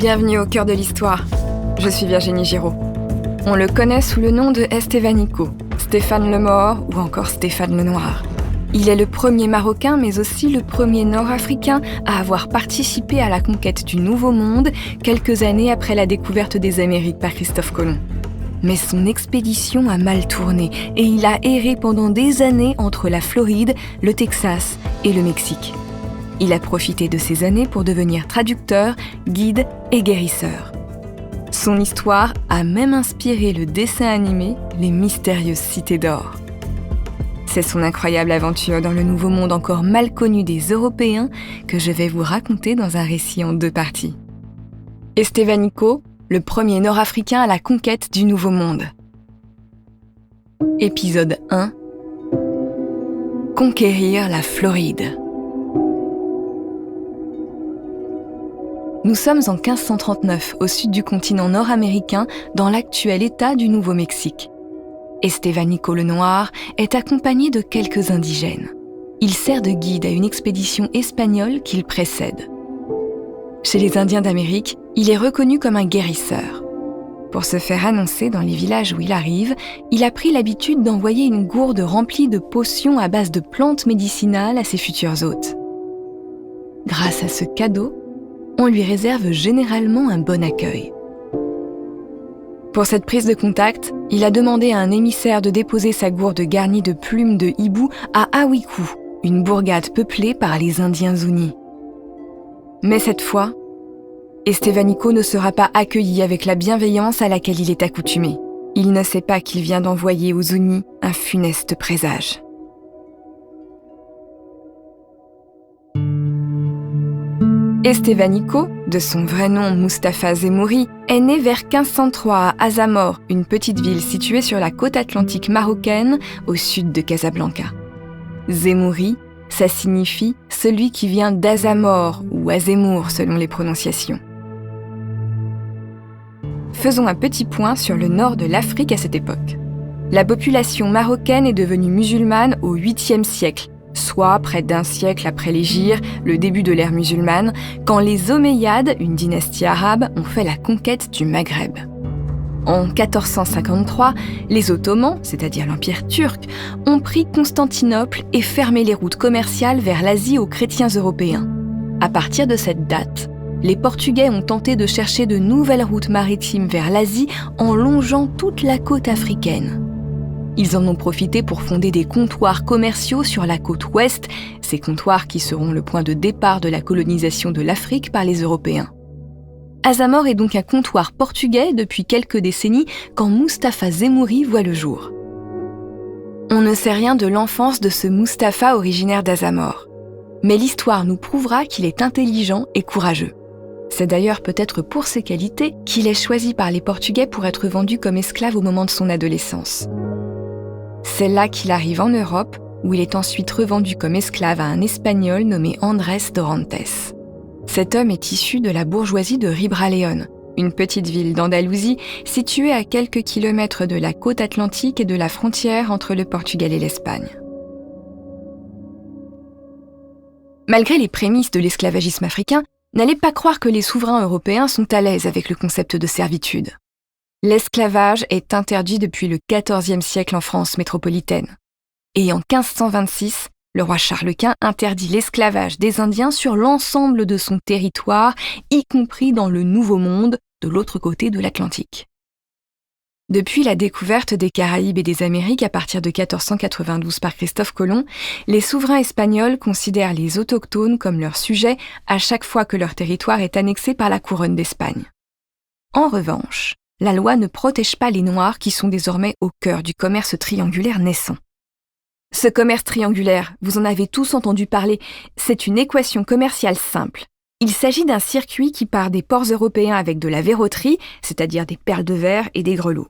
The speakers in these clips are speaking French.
Bienvenue au cœur de l'histoire. Je suis Virginie Giraud. On le connaît sous le nom de Estevanico, Stéphane le Mort ou encore Stéphane le Noir. Il est le premier Marocain, mais aussi le premier Nord-Africain à avoir participé à la conquête du Nouveau Monde quelques années après la découverte des Amériques par Christophe Colomb. Mais son expédition a mal tourné et il a erré pendant des années entre la Floride, le Texas et le Mexique. Il a profité de ces années pour devenir traducteur, guide et guérisseur. Son histoire a même inspiré le dessin animé Les Mystérieuses Cités d'Or. C'est son incroyable aventure dans le Nouveau Monde encore mal connu des Européens que je vais vous raconter dans un récit en 2 parties. Estevanico, le premier Nord-Africain à la conquête du Nouveau Monde. Épisode 1. Conquérir la Floride. Nous sommes en 1539, au sud du continent nord-américain, dans l'actuel État du Nouveau-Mexique. Estevanico le Noir est accompagné de quelques indigènes. Il sert de guide à une expédition espagnole qu'il précède. Chez les Indiens d'Amérique, il est reconnu comme un guérisseur. Pour se faire annoncer dans les villages où il arrive, il a pris l'habitude d'envoyer une gourde remplie de potions à base de plantes médicinales à ses futurs hôtes. Grâce à ce cadeau, on lui réserve généralement un bon accueil. Pour cette prise de contact, il a demandé à un émissaire de déposer sa gourde garnie de plumes de hibou à Awiku, une bourgade peuplée par les Indiens Zuni. Mais cette fois, Estevanico ne sera pas accueilli avec la bienveillance à laquelle il est accoutumé. Il ne sait pas qu'il vient d'envoyer aux Zuni un funeste présage. Estevanico, de son vrai nom Mustapha Zemouri, est né vers 1503 à Azamor, une petite ville située sur la côte atlantique marocaine, au sud de Casablanca. Zemouri, ça signifie « celui qui vient d'Azamor » ou « Azémour » selon les prononciations. Faisons un petit point sur le nord de l'Afrique à cette époque. La population marocaine est devenue musulmane au 8e siècle, soit près d'1 siècle après l'hégire, le début de l'ère musulmane, quand les Omeyyades, une dynastie arabe, ont fait la conquête du Maghreb. En 1453, les Ottomans, c'est-à-dire l'Empire turc, ont pris Constantinople et fermé les routes commerciales vers l'Asie aux chrétiens européens. À partir de cette date, les Portugais ont tenté de chercher de nouvelles routes maritimes vers l'Asie en longeant toute la côte africaine. Ils en ont profité pour fonder des comptoirs commerciaux sur la côte ouest, ces comptoirs qui seront le point de départ de la colonisation de l'Afrique par les Européens. Azamor est donc un comptoir portugais depuis quelques décennies quand Mustapha Zemouri voit le jour. On ne sait rien de l'enfance de ce Mustapha originaire d'Azamor, mais l'histoire nous prouvera qu'il est intelligent et courageux. C'est d'ailleurs peut-être pour ses qualités qu'il est choisi par les Portugais pour être vendu comme esclave au moment de son adolescence. C'est là qu'il arrive en Europe, où il est ensuite revendu comme esclave à un Espagnol nommé Andrés Dorantes. Cet homme est issu de la bourgeoisie de Ribraleón, une petite ville d'Andalousie située à quelques kilomètres de la côte atlantique et de la frontière entre le Portugal et l'Espagne. Malgré les prémices de l'esclavagisme africain, n'allez pas croire que les souverains européens sont à l'aise avec le concept de servitude. L'esclavage est interdit depuis le XIVe siècle en France métropolitaine. Et en 1526, le roi Charles Quint interdit l'esclavage des Indiens sur l'ensemble de son territoire, y compris dans le Nouveau Monde, de l'autre côté de l'Atlantique. Depuis la découverte des Caraïbes et des Amériques à partir de 1492 par Christophe Colomb, les souverains espagnols considèrent les autochtones comme leurs sujets à chaque fois que leur territoire est annexé par la couronne d'Espagne. En revanche, la loi ne protège pas les Noirs qui sont désormais au cœur du commerce triangulaire naissant. Ce commerce triangulaire, vous en avez tous entendu parler, c'est une équation commerciale simple. Il s'agit d'un circuit qui part des ports européens avec de la verroterie, c'est-à-dire des perles de verre et des grelots.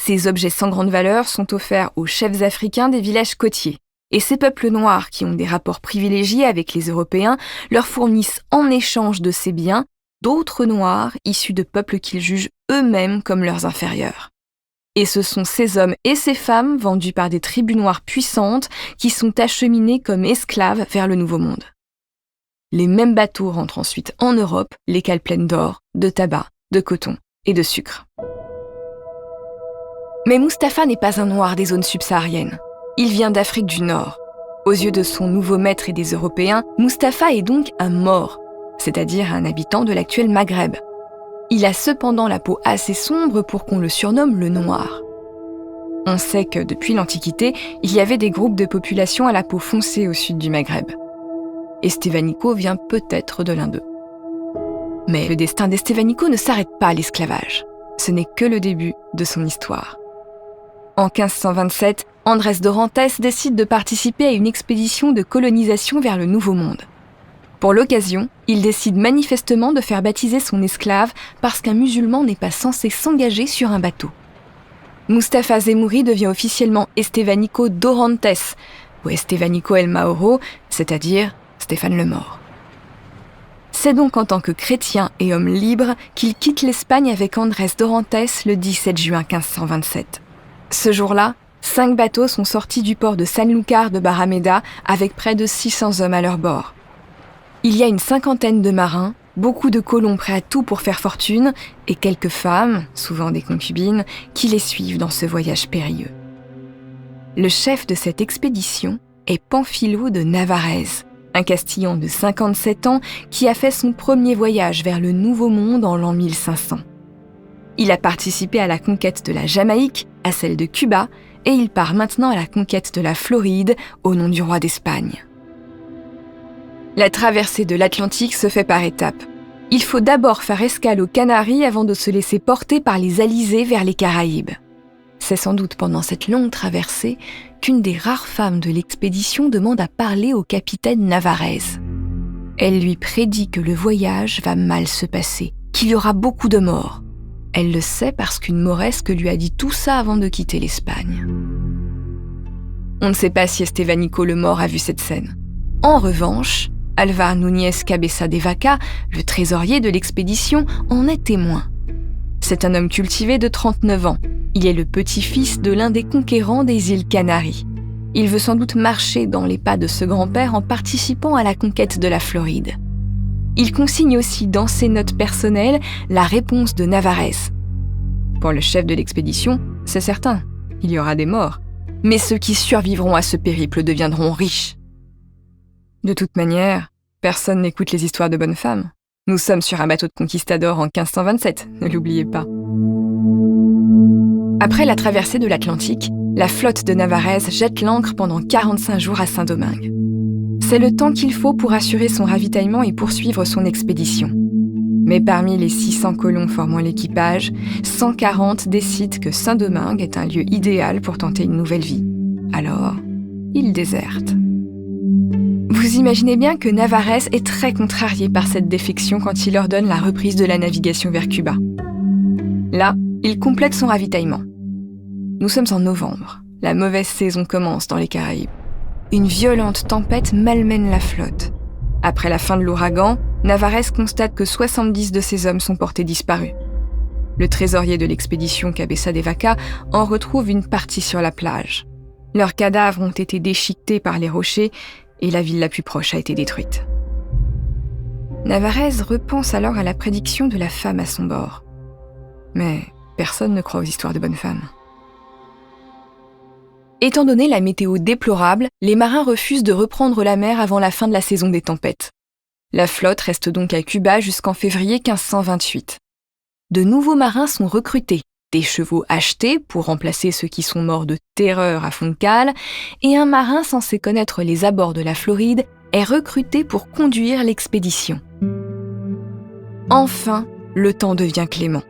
Ces objets sans grande valeur sont offerts aux chefs africains des villages côtiers. Et ces peuples noirs qui ont des rapports privilégiés avec les Européens leur fournissent en échange de ces biens d'autres Noirs issus de peuples qu'ils jugent eux-mêmes comme leurs inférieurs. Et ce sont ces hommes et ces femmes vendus par des tribus noires puissantes qui sont acheminés comme esclaves vers le Nouveau Monde. les mêmes bateaux rentrent ensuite en Europe, les cales pleines d'or, de tabac, de coton et de sucre. Mais Mustapha n'est pas un noir des zones subsahariennes. Il vient d'Afrique du Nord. Aux yeux de son nouveau maître et des Européens, Mustapha est donc un Maure, c'est-à-dire un habitant de l'actuel Maghreb. Il a cependant la peau assez sombre pour qu'on le surnomme le Noir. On sait que depuis l'Antiquité, il y avait des groupes de population à la peau foncée au sud du Maghreb. Estevanico vient peut-être de l'un d'eux. Mais le destin d'Estevanico ne s'arrête pas à l'esclavage. Ce n'est que le début de son histoire. En 1527, Andrés Dorantes décide de participer à une expédition de colonisation vers le Nouveau Monde. Pour l'occasion, il décide manifestement de faire baptiser son esclave parce qu'un musulman n'est pas censé s'engager sur un bateau. Mustapha Zemouri devient officiellement Estevanico Dorantes, ou Estevanico el Mauro, c'est-à-dire Stéphane le Maure. C'est donc en tant que chrétien et homme libre qu'il quitte l'Espagne avec Andrés Dorantes le 17 juin 1527. Ce jour-là, 5 bateaux sont sortis du port de Sanlúcar de Barrameda avec près de 600 hommes à leur bord. Il y a une 50aine de marins, beaucoup de colons prêts à tout pour faire fortune et quelques femmes, souvent des concubines, qui les suivent dans ce voyage périlleux. Le chef de cette expédition est Pamphilo de Navarrese, un Castillan de 57 ans qui a fait son premier voyage vers le Nouveau Monde en l'an 1500. Il a participé à la conquête de la Jamaïque, à celle de Cuba, et il part maintenant à la conquête de la Floride au nom du roi d'Espagne. La traversée de l'Atlantique se fait par étapes. Il faut d'abord faire escale aux Canaries avant de se laisser porter par les alizés vers les Caraïbes. C'est sans doute pendant cette longue traversée qu'une des rares femmes de l'expédition demande à parler au capitaine Navarrese. Elle lui prédit que le voyage va mal se passer, qu'il y aura beaucoup de morts. Elle le sait parce qu'une Mauresque lui a dit tout ça avant de quitter l'Espagne. On ne sait pas si Estevanico le Maure a vu cette scène. En revanche, Álvar Núñez Cabeza de Vaca, le trésorier de l'expédition, en est témoin. C'est un homme cultivé de 39 ans. Il est le petit-fils de l'un des conquérants des îles Canaries. Il veut sans doute marcher dans les pas de ce grand-père en participant à la conquête de la Floride. Il consigne aussi dans ses notes personnelles la réponse de Navarrese. Pour le chef de l'expédition, c'est certain, il y aura des morts. Mais ceux qui survivront à ce périple deviendront riches. De toute manière, personne n'écoute les histoires de bonnes femmes. Nous sommes sur un bateau de conquistadors en 1527, ne l'oubliez pas. Après la traversée de l'Atlantique, la flotte de Navarrese jette l'ancre pendant 45 jours à Saint-Domingue. C'est le temps qu'il faut pour assurer son ravitaillement et poursuivre son expédition. Mais parmi les 600 colons formant l'équipage, 140 décident que Saint-Domingue est un lieu idéal pour tenter une nouvelle vie. Alors, ils désertent. Vous imaginez bien que Navarrese est très contrarié par cette défection quand il ordonne la reprise de la navigation vers Cuba. Là, il complète son ravitaillement. Nous sommes en novembre. La mauvaise saison commence dans les Caraïbes. Une violente tempête malmène la flotte. Après la fin de l'ouragan, Navarrese constate que 70 de ses hommes sont portés disparus. Le trésorier de l'expédition Cabeza de Vaca en retrouve une partie sur la plage. Leurs cadavres ont été déchiquetés par les rochers et la ville la plus proche a été détruite. Navarrese repense alors à la prédiction de la femme à son bord. Mais personne ne croit aux histoires de bonnes femmes. Étant donné la météo déplorable, les marins refusent de reprendre la mer avant la fin de la saison des tempêtes. La flotte reste donc à Cuba jusqu'en février 1528. De nouveaux marins sont recrutés, des chevaux achetés pour remplacer ceux qui sont morts de terreur à fond de cale, et un marin censé connaître les abords de la Floride est recruté pour conduire l'expédition. Enfin, le temps devient clément.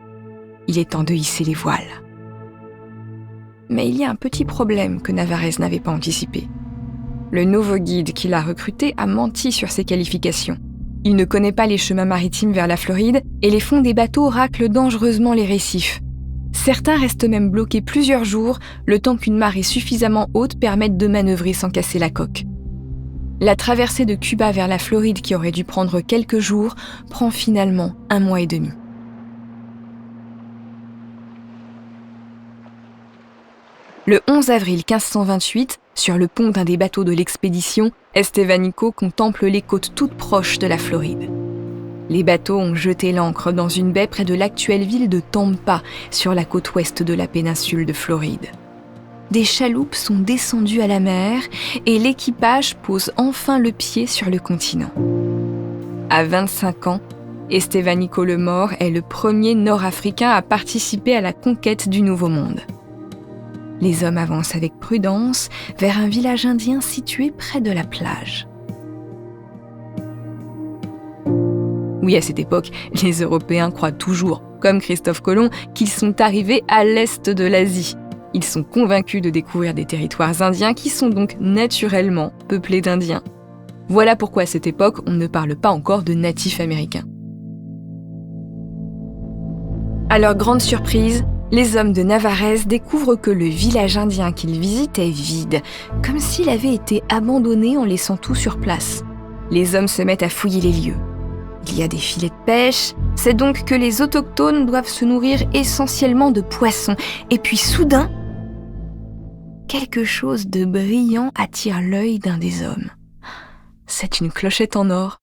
Il est temps de hisser les voiles. Mais il y a un petit problème que Navarrese n'avait pas anticipé. Le nouveau guide qu'il a recruté a menti sur ses qualifications. Il ne connaît pas les chemins maritimes vers la Floride et les fonds des bateaux raclent dangereusement les récifs. Certains restent même bloqués plusieurs jours, le temps qu'une marée suffisamment haute permette de manœuvrer sans casser la coque. La traversée de Cuba vers la Floride, qui aurait dû prendre quelques jours, prend finalement 1 mois et demi. Le 11 avril 1528, sur le pont d'un des bateaux de l'expédition, Estevanico contemple les côtes toutes proches de la Floride. Les bateaux ont jeté l'ancre dans une baie près de l'actuelle ville de Tampa, sur la côte ouest de la péninsule de Floride. Des chaloupes sont descendues à la mer et l'équipage pose enfin le pied sur le continent. À 25 ans, Estevanico le Mort est le premier Nord-Africain à participer à la conquête du Nouveau Monde. Les hommes avancent avec prudence vers un village indien situé près de la plage. Oui, à cette époque, les Européens croient toujours, comme Christophe Colomb, qu'ils sont arrivés à l'est de l'Asie. Ils sont convaincus de découvrir des territoires indiens qui sont donc naturellement peuplés d'Indiens. Voilà pourquoi à cette époque, on ne parle pas encore de natifs américains. À leur grande surprise, les hommes de Navarrese découvrent que le village indien qu'ils visitent est vide, comme s'il avait été abandonné en laissant tout sur place. Les hommes se mettent à fouiller les lieux. Il y a des filets de pêche, c'est donc que les autochtones doivent se nourrir essentiellement de poissons. Et puis soudain, quelque chose de brillant attire l'œil d'un des hommes. C'est une clochette en or.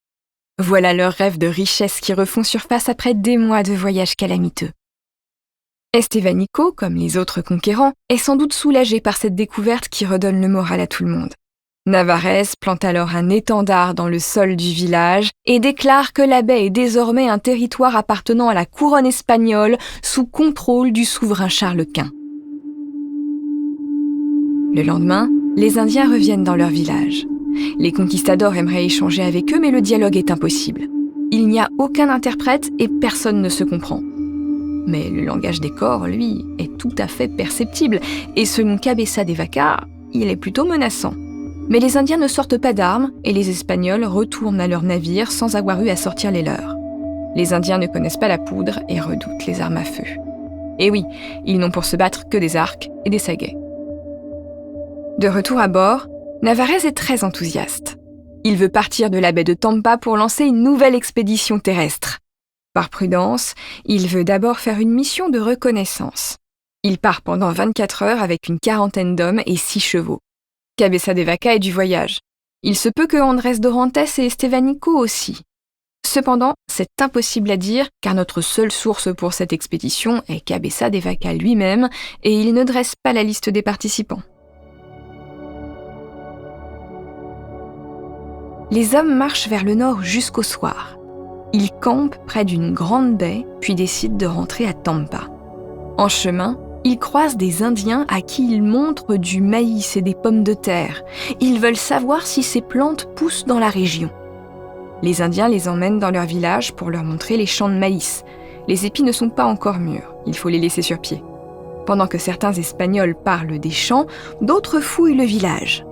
Voilà leurs rêves de richesse qui refont surface après des mois de voyage calamiteux. Estevanico, comme les autres conquérants, est sans doute soulagé par cette découverte qui redonne le moral à tout le monde. Navarrese plante alors un étendard dans le sol du village et déclare que la baie est désormais un territoire appartenant à la couronne espagnole sous contrôle du souverain Charles Quint. Le lendemain, les Indiens reviennent dans leur village. Les conquistadors aimeraient échanger avec eux, mais le dialogue est impossible. Il n'y a aucun interprète et personne ne se comprend. Mais le langage des corps, lui, est tout à fait perceptible, et selon Cabeza de Vaca, il est plutôt menaçant. Mais les Indiens ne sortent pas d'armes, et les Espagnols retournent à leur navire sans avoir eu à sortir les leurs. Les Indiens ne connaissent pas la poudre et redoutent les armes à feu. Et oui, ils n'ont pour se battre que des arcs et des saguets. De retour à bord, Navarrese est très enthousiaste. Il veut partir de la baie de Tampa pour lancer une nouvelle expédition terrestre. Par prudence, il veut d'abord faire une mission de reconnaissance. Il part pendant 24 heures avec une quarantaine d'hommes et 6 chevaux. Cabeza de Vaca est du voyage. Il se peut que Andrés Dorantes et Estevanico aussi. Cependant, c'est impossible à dire car notre seule source pour cette expédition est Cabeza de Vaca lui-même et il ne dresse pas la liste des participants. Les hommes marchent vers le nord jusqu'au soir. Ils campent près d'une grande baie, puis décident de rentrer à Tampa. En chemin, ils croisent des Indiens à qui ils montrent du maïs et des pommes de terre. Ils veulent savoir si ces plantes poussent dans la région. Les Indiens les emmènent dans leur village pour leur montrer les champs de maïs. Les épis ne sont pas encore mûrs, il faut les laisser sur pied. Pendant que certains Espagnols parlent des champs, d'autres fouillent le village.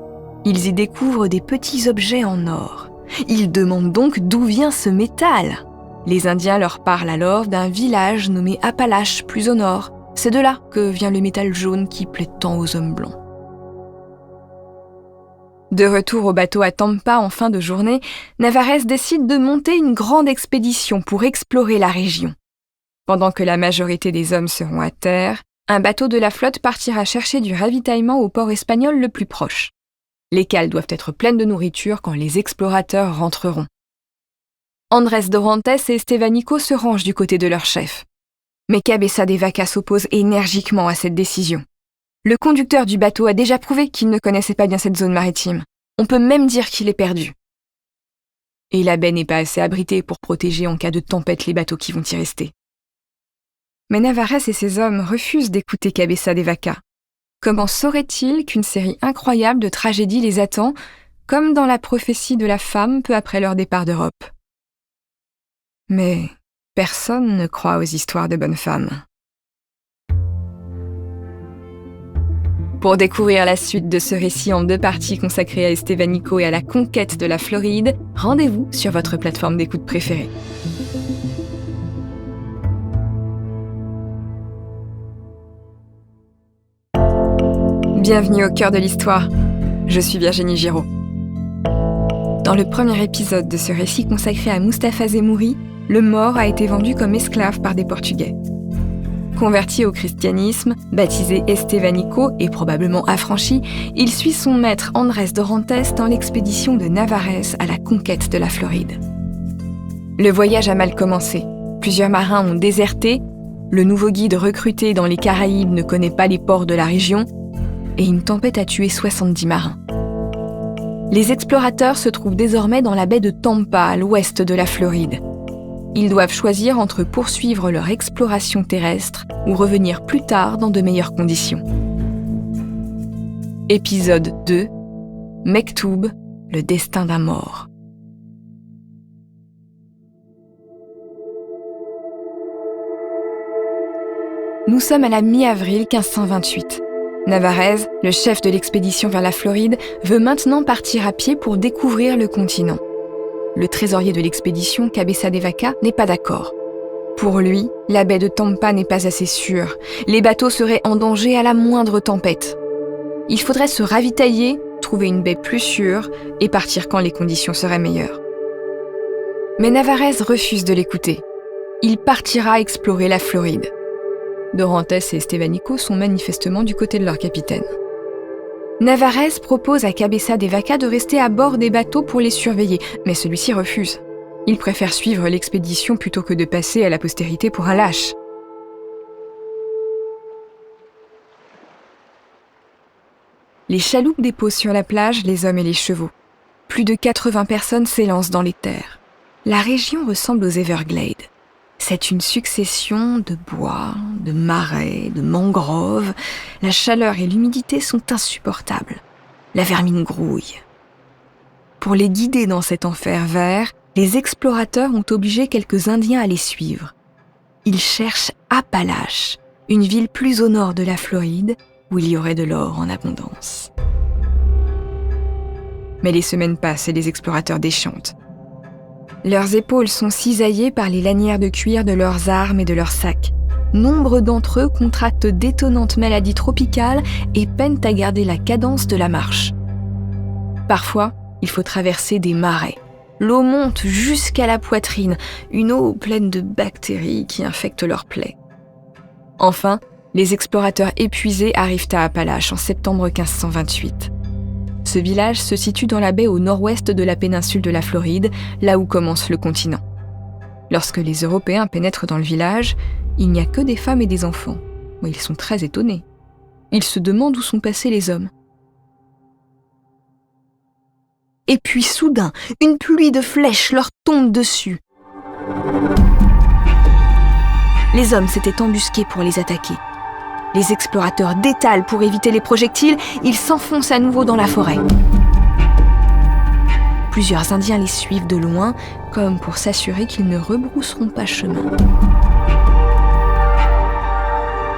Ils y découvrent des petits objets en or. Ils demandent donc d'où vient ce métal. Les Indiens leur parlent alors d'un village nommé Appalaches, plus au nord. C'est de là que vient le métal jaune qui plaît tant aux hommes blancs. De retour au bateau à Tampa en fin de journée, Navarrese décide de monter une grande expédition pour explorer la région. Pendant que la majorité des hommes seront à terre, un bateau de la flotte partira chercher du ravitaillement au port espagnol le plus proche. Les cales doivent être pleines de nourriture quand les explorateurs rentreront. Andrés Dorantes et Estevanico se rangent du côté de leur chef. Mais Cabeza de Vaca s'oppose énergiquement à cette décision. Le conducteur du bateau a déjà prouvé qu'il ne connaissait pas bien cette zone maritime. On peut même dire qu'il est perdu. Et la baie n'est pas assez abritée pour protéger en cas de tempête les bateaux qui vont y rester. Mais Navarrese et ses hommes refusent d'écouter Cabeza de Vaca. Comment saurait-il qu'une série incroyable de tragédies les attend, comme dans la prophétie de la femme peu après leur départ d'Europe? Mais personne ne croit aux histoires de bonnes femmes. Pour découvrir la suite de ce récit en 2 parties consacrées à Estevanico et à la conquête de la Floride, rendez-vous sur votre plateforme d'écoute préférée. Bienvenue au cœur de l'histoire. Je suis Virginie Giraud. Dans le premier épisode de ce récit consacré à Mustapha Zemouri, le Mort a été vendu comme esclave par des Portugais. Converti au christianisme, baptisé Estevanico et probablement affranchi, il suit son maître Andrés Dorantes dans l'expédition de Navarrese à la conquête de la Floride. Le voyage a mal commencé. Plusieurs marins ont déserté, le nouveau guide recruté dans les Caraïbes ne connaît pas les ports de la région, et une tempête a tué 70 marins. Les explorateurs se trouvent désormais dans la baie de Tampa, à l'ouest de la Floride. Ils doivent choisir entre poursuivre leur exploration terrestre ou revenir plus tard dans de meilleures conditions. Épisode 2. Mektoub, le destin d'un mort. Nous sommes à la mi-avril 1528. Navarrese, le chef de l'expédition vers la Floride, veut maintenant partir à pied pour découvrir le continent. Le trésorier de l'expédition, Cabeza de Vaca, n'est pas d'accord. Pour lui, la baie de Tampa n'est pas assez sûre. Les bateaux seraient en danger à la moindre tempête. Il faudrait se ravitailler, trouver une baie plus sûre et partir quand les conditions seraient meilleures. Mais Navarrese refuse de l'écouter. Il partira explorer la Floride. Dorantes et Estevanico sont manifestement du côté de leur capitaine. Navarrese propose à Cabeza de Vaca de rester à bord des bateaux pour les surveiller, mais celui-ci refuse. Il préfère suivre l'expédition plutôt que de passer à la postérité pour un lâche. Les chaloupes déposent sur la plage les hommes et les chevaux. Plus de 80 personnes s'élancent dans les terres. La région ressemble aux Everglades. C'est une succession de bois, de marais, de mangroves. La chaleur et l'humidité sont insupportables. La vermine grouille. Pour les guider dans cet enfer vert, les explorateurs ont obligé quelques Indiens à les suivre. Ils cherchent Appalaches, une ville plus au nord de la Floride, où il y aurait de l'or en abondance. Mais les semaines passent et les explorateurs déchantent. Leurs épaules sont cisaillées par les lanières de cuir de leurs armes et de leurs sacs. Nombre d'entre eux contractent d'étonnantes maladies tropicales et peinent à garder la cadence de la marche. Parfois, il faut traverser des marais. L'eau monte jusqu'à la poitrine, une eau pleine de bactéries qui infectent leurs plaies. Enfin, les explorateurs épuisés arrivent à Appalaches en septembre 1528. Ce village se situe dans la baie au nord-ouest de la péninsule de la Floride, là où commence le continent. Lorsque les Européens pénètrent dans le village, il n'y a que des femmes et des enfants. Ils sont très étonnés. Ils se demandent où sont passés les hommes. Et puis soudain, une pluie de flèches leur tombe dessus. Les hommes s'étaient embusqués pour les attaquer. Les explorateurs détalent pour éviter les projectiles, ils s'enfoncent à nouveau dans la forêt. Plusieurs Indiens les suivent de loin, comme pour s'assurer qu'ils ne rebrousseront pas chemin.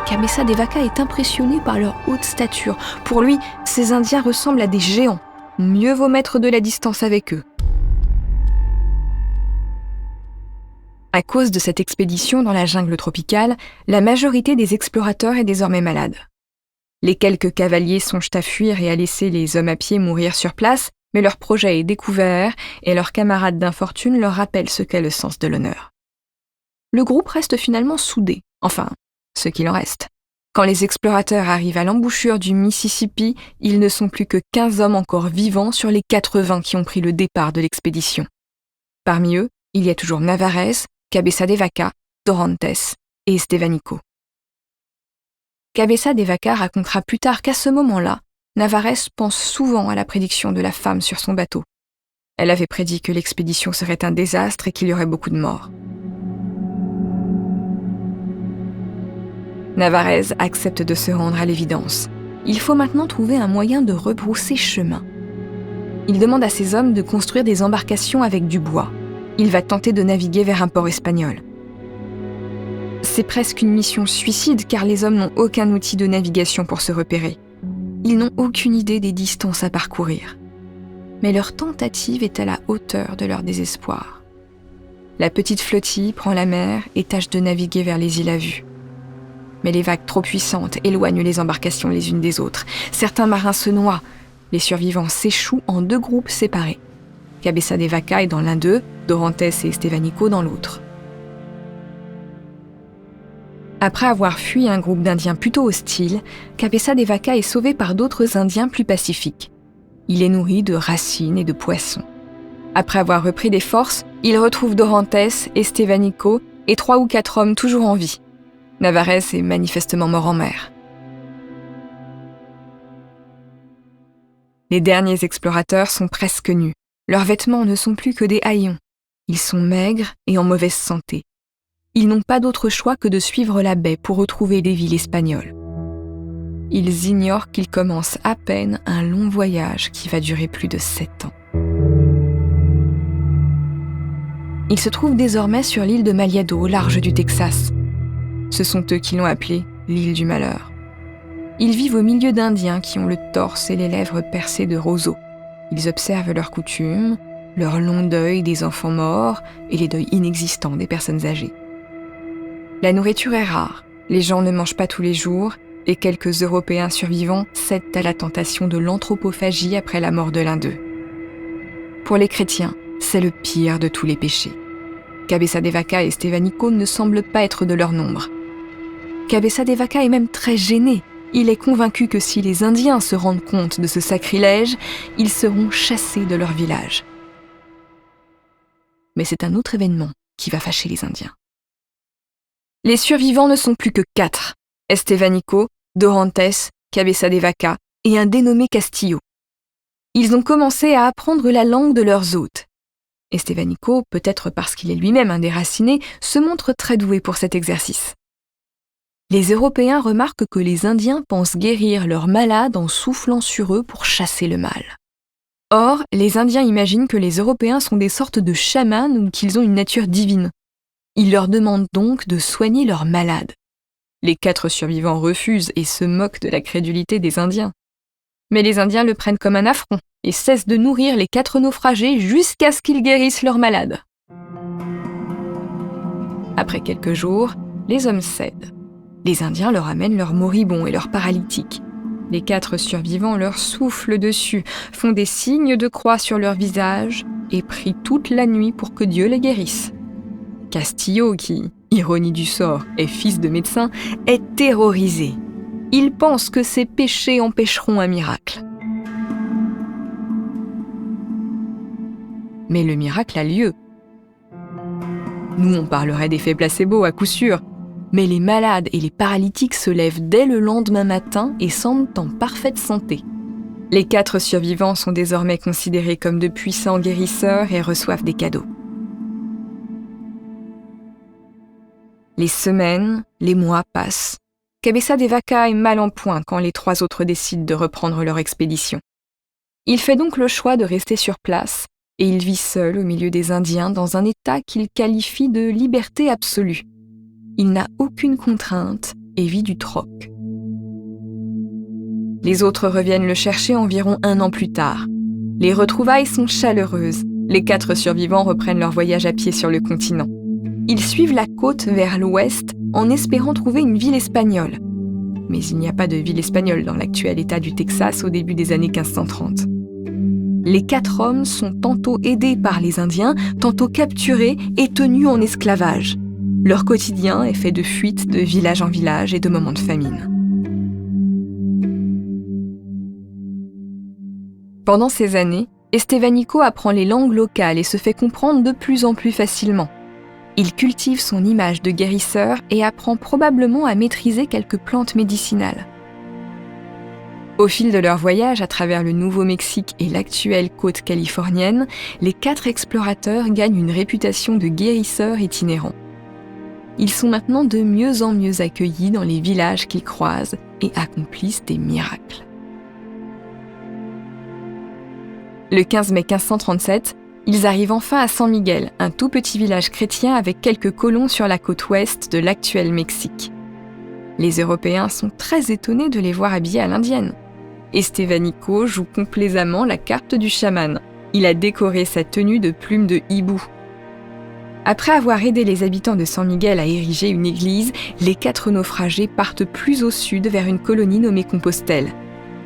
Cabeza de Vaca est impressionné par leur haute stature. Pour lui, ces Indiens ressemblent à des géants. Mieux vaut mettre de la distance avec eux. À cause de cette expédition dans la jungle tropicale, la majorité des explorateurs est désormais malade. Les quelques cavaliers songent à fuir et à laisser les hommes à pied mourir sur place, mais leur projet est découvert et leurs camarades d'infortune leur rappellent ce qu'est le sens de l'honneur. Le groupe reste finalement soudé, enfin, ce qu'il en reste. Quand les explorateurs arrivent à l'embouchure du Mississippi, ils ne sont plus que 15 hommes encore vivants sur les 80 qui ont pris le départ de l'expédition. Parmi eux, il y a toujours Navarrese, Cabeza de Vaca, Dorantes et Estevanico. Cabeza de Vaca racontera plus tard qu'à ce moment-là, Navarrese pense souvent à la prédiction de la femme sur son bateau. Elle avait prédit que l'expédition serait un désastre et qu'il y aurait beaucoup de morts. Navarrese accepte de se rendre à l'évidence. Il faut maintenant trouver un moyen de rebrousser chemin. Il demande à ses hommes de construire des embarcations avec du bois. Il va tenter de naviguer vers un port espagnol. C'est presque une mission suicide car les hommes n'ont aucun outil de navigation pour se repérer. Ils n'ont aucune idée des distances à parcourir. Mais leur tentative est à la hauteur de leur désespoir. La petite flottille prend la mer et tâche de naviguer vers les îles à vue. Mais les vagues trop puissantes éloignent les embarcations les unes des autres. Certains marins se noient. Les survivants s'échouent en 2 groupes séparés. Cabeza de Vaca est dans l'un d'eux, Dorantes et Estevanico dans l'autre. Après avoir fui un groupe d'Indiens plutôt hostile, Cabeza de Vaca est sauvé par d'autres Indiens plus pacifiques. Il est nourri de racines et de poissons. Après avoir repris des forces, il retrouve Dorantes, Estevanico et 3 ou 4 hommes toujours en vie. Navarrese est manifestement mort en mer. Les derniers explorateurs sont presque nus. Leurs vêtements ne sont plus que des haillons. Ils sont maigres et en mauvaise santé. Ils n'ont pas d'autre choix que de suivre la baie pour retrouver les villes espagnoles. Ils ignorent qu'ils commencent à peine un long voyage qui va durer plus de 7 ans. Ils se trouvent désormais sur l'île de Maliado, au large du Texas. Ce sont eux qui l'ont appelée l'île du malheur. Ils vivent au milieu d'Indiens qui ont le torse et les lèvres percées de roseaux. Ils observent leurs coutumes, leur long deuil des enfants morts et les deuils inexistants des personnes âgées. La nourriture est rare, les gens ne mangent pas tous les jours et quelques Européens survivants cèdent à la tentation de l'anthropophagie après la mort de l'un d'eux. Pour les chrétiens, c'est le pire de tous les péchés. Cabeza de Vaca et Estevanico ne semblent pas être de leur nombre. Cabeza de Vaca est même très gêné. Il est convaincu que si les Indiens se rendent compte de ce sacrilège, ils seront chassés de leur village. Mais c'est un autre événement qui va fâcher les Indiens. Les survivants ne sont plus que 4. Estevanico, Dorantes, Cabeza de Vaca et un dénommé Castillo. Ils ont commencé à apprendre la langue de leurs hôtes. Estevanico, peut-être parce qu'il est lui-même un déraciné, se montre très doué pour cet exercice. Les Européens remarquent que les Indiens pensent guérir leurs malades en soufflant sur eux pour chasser le mal. Or, les Indiens imaginent que les Européens sont des sortes de chamans ou qu'ils ont une nature divine. Ils leur demandent donc de soigner leurs malades. Les 4 survivants refusent et se moquent de la crédulité des Indiens. Mais les Indiens le prennent comme un affront et cessent de nourrir les 4 naufragés jusqu'à ce qu'ils guérissent leurs malades. Après quelques jours, les hommes cèdent. Les Indiens leur amènent leurs moribonds et leurs paralytiques. Les 4 survivants leur soufflent dessus, font des signes de croix sur leur visage et prient toute la nuit pour que Dieu les guérisse. Castillo, qui, ironie du sort, est fils de médecin, est terrorisé. Il pense que ses péchés empêcheront un miracle. Mais le miracle a lieu. Nous, on parlerait d'effet placebo à coup sûr, mais les malades et les paralytiques se lèvent dès le lendemain matin et semblent en parfaite santé. Les 4 survivants sont désormais considérés comme de puissants guérisseurs et reçoivent des cadeaux. Les semaines, les mois passent. Cabeza de Vaca est mal en point quand les 3 autres décident de reprendre leur expédition. Il fait donc le choix de rester sur place et il vit seul au milieu des Indiens dans un état qu'il qualifie de liberté absolue. Il n'a aucune contrainte et vit du troc. Les autres reviennent le chercher environ 1 an plus tard. Les retrouvailles sont chaleureuses. Les 4 survivants reprennent leur voyage à pied sur le continent. Ils suivent la côte vers l'ouest en espérant trouver une ville espagnole. Mais il n'y a pas de ville espagnole dans l'actuel état du Texas au début des années 1530. Les 4 hommes sont tantôt aidés par les Indiens, tantôt capturés et tenus en esclavage. Leur quotidien est fait de fuites de village en village et de moments de famine. Pendant ces années, Estevanico apprend les langues locales et se fait comprendre de plus en plus facilement. Il cultive son image de guérisseur et apprend probablement à maîtriser quelques plantes médicinales. Au fil de leur voyage à travers le Nouveau-Mexique et l'actuelle côte californienne, les 4 explorateurs gagnent une réputation de guérisseurs itinérants. Ils sont maintenant de mieux en mieux accueillis dans les villages qu'ils croisent et accomplissent des miracles. Le 15 mai 1537, ils arrivent enfin à San Miguel, un tout petit village chrétien avec quelques colons sur la côte ouest de l'actuel Mexique. Les Européens sont très étonnés de les voir habillés à l'indienne. Estevanico joue complaisamment la carte du chaman. Il a décoré sa tenue de plumes de hibou. Après avoir aidé les habitants de San Miguel à ériger une église, les 4 naufragés partent plus au sud vers une colonie nommée Compostelle.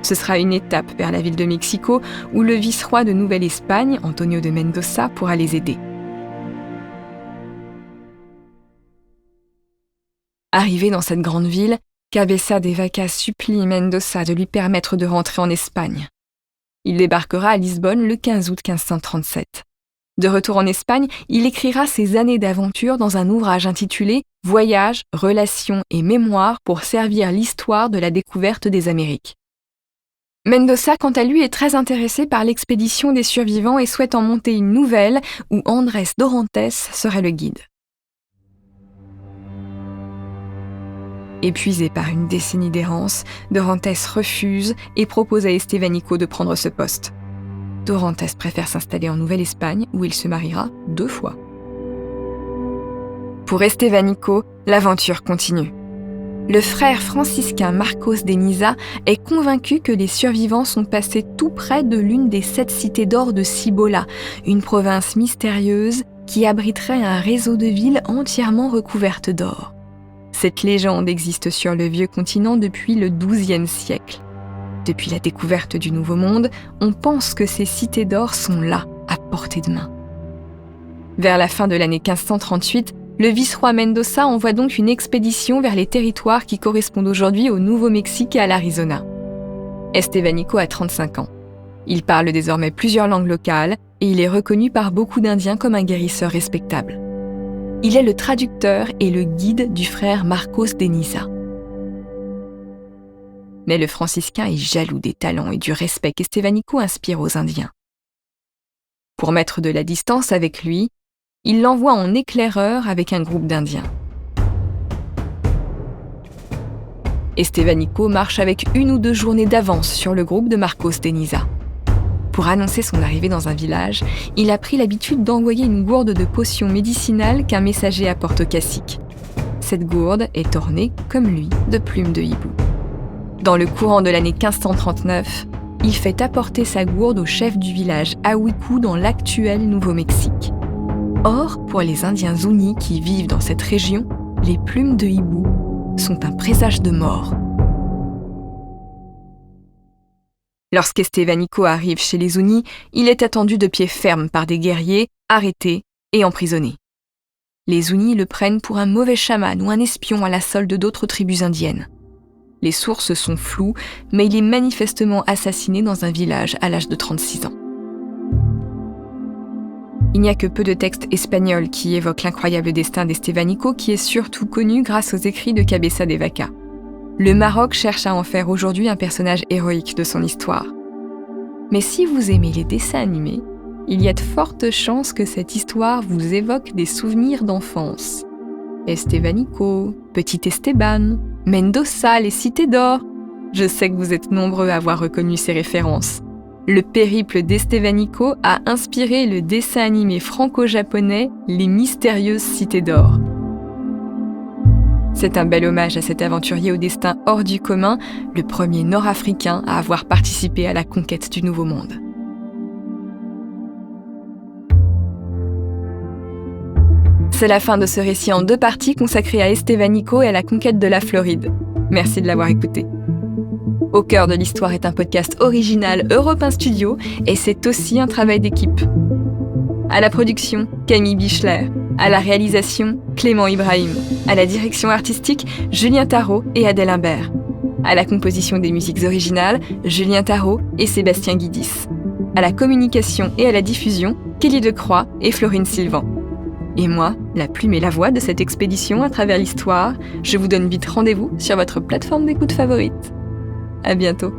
Ce sera une étape vers la ville de Mexico où le vice-roi de Nouvelle-Espagne, Antonio de Mendoza, pourra les aider. Arrivé dans cette grande ville, Cabeza de Vaca supplie Mendoza de lui permettre de rentrer en Espagne. Il débarquera à Lisbonne le 15 août 1537. De retour en Espagne, il écrira ses années d'aventure dans un ouvrage intitulé « Voyages, relations et mémoires pour servir l'histoire de la découverte des Amériques ». Mendoza, quant à lui, est très intéressé par l'expédition des survivants et souhaite en monter une nouvelle où Andrés Dorantes serait le guide. Épuisé par une décennie d'errance, Dorantes refuse et propose à Estevanico de prendre ce poste. Dorantes préfère s'installer en Nouvelle-Espagne où il se mariera 2 fois. Pour Estevanico, l'aventure continue. Le frère franciscain Marcos de Niza est convaincu que les survivants sont passés tout près de l'une des 7 cités d'or de Cibola, une province mystérieuse qui abriterait un réseau de villes entièrement recouvertes d'or. Cette légende existe sur le vieux continent depuis le XIIe siècle. Depuis la découverte du Nouveau Monde, on pense que ces cités d'or sont là, à portée de main. Vers la fin de l'année 1538, le vice-roi Mendoza envoie donc une expédition vers les territoires qui correspondent aujourd'hui au Nouveau-Mexique et à l'Arizona. Estevanico a 35 ans. Il parle désormais plusieurs langues locales et il est reconnu par beaucoup d'Indiens comme un guérisseur respectable. Il est le traducteur et le guide du frère Marcos de Niza. Mais le franciscain est jaloux des talents et du respect qu'Estevanico inspire aux Indiens. Pour mettre de la distance avec lui, il l'envoie en éclaireur avec un groupe d'Indiens. Estevanico marche avec 1 ou 2 journées d'avance sur le groupe de Marcos de Niza. Pour annoncer son arrivée dans un village, il a pris l'habitude d'envoyer une gourde de potions médicinales qu'un messager apporte au cacique. Cette gourde est ornée, comme lui, de plumes de hibou. Dans le courant de l'année 1539, il fait apporter sa gourde au chef du village Ahuicu dans l'actuel Nouveau-Mexique. Or, pour les Indiens Zuni qui vivent dans cette région, les plumes de hibou sont un présage de mort. Lorsqu'Estevanico arrive chez les Zuni, il est attendu de pied ferme par des guerriers, arrêté et emprisonné. Les Zuni le prennent pour un mauvais chaman ou un espion à la solde d'autres tribus indiennes. Les sources sont floues, mais il est manifestement assassiné dans un village à l'âge de 36 ans. Il n'y a que peu de textes espagnols qui évoquent l'incroyable destin d'Estevanico, qui est surtout connu grâce aux écrits de Cabeza de Vaca. Le Maroc cherche à en faire aujourd'hui un personnage héroïque de son histoire. Mais si vous aimez les dessins animés, il y a de fortes chances que cette histoire vous évoque des souvenirs d'enfance. Estevanico, Petit Esteban, Mendoza, les cités d'or. Je sais que vous êtes nombreux à avoir reconnu ces références. Le périple d'Estevanico a inspiré le dessin animé franco-japonais Les Mystérieuses Cités d'Or. C'est un bel hommage à cet aventurier au destin hors du commun, le premier Nord-Africain à avoir participé à la conquête du Nouveau Monde. C'est la fin de ce récit en 2 parties consacré à Estevanico et à la conquête de la Floride. Merci de l'avoir écouté. Au cœur de l'histoire est un podcast original Europe 1 Studio et c'est aussi un travail d'équipe. À la production, Camille Bichler. À la réalisation, Clément Ibrahim. À la direction artistique, Julien Tarot et Adèle Imbert. À la composition des musiques originales, Julien Tarot et Sébastien Guidis. À la communication et à la diffusion, Kelly Decroix et Florine Sylvan. Et moi, la plume et la voix de cette expédition à travers l'histoire, je vous donne vite rendez-vous sur votre plateforme d'écoute favorite. À bientôt.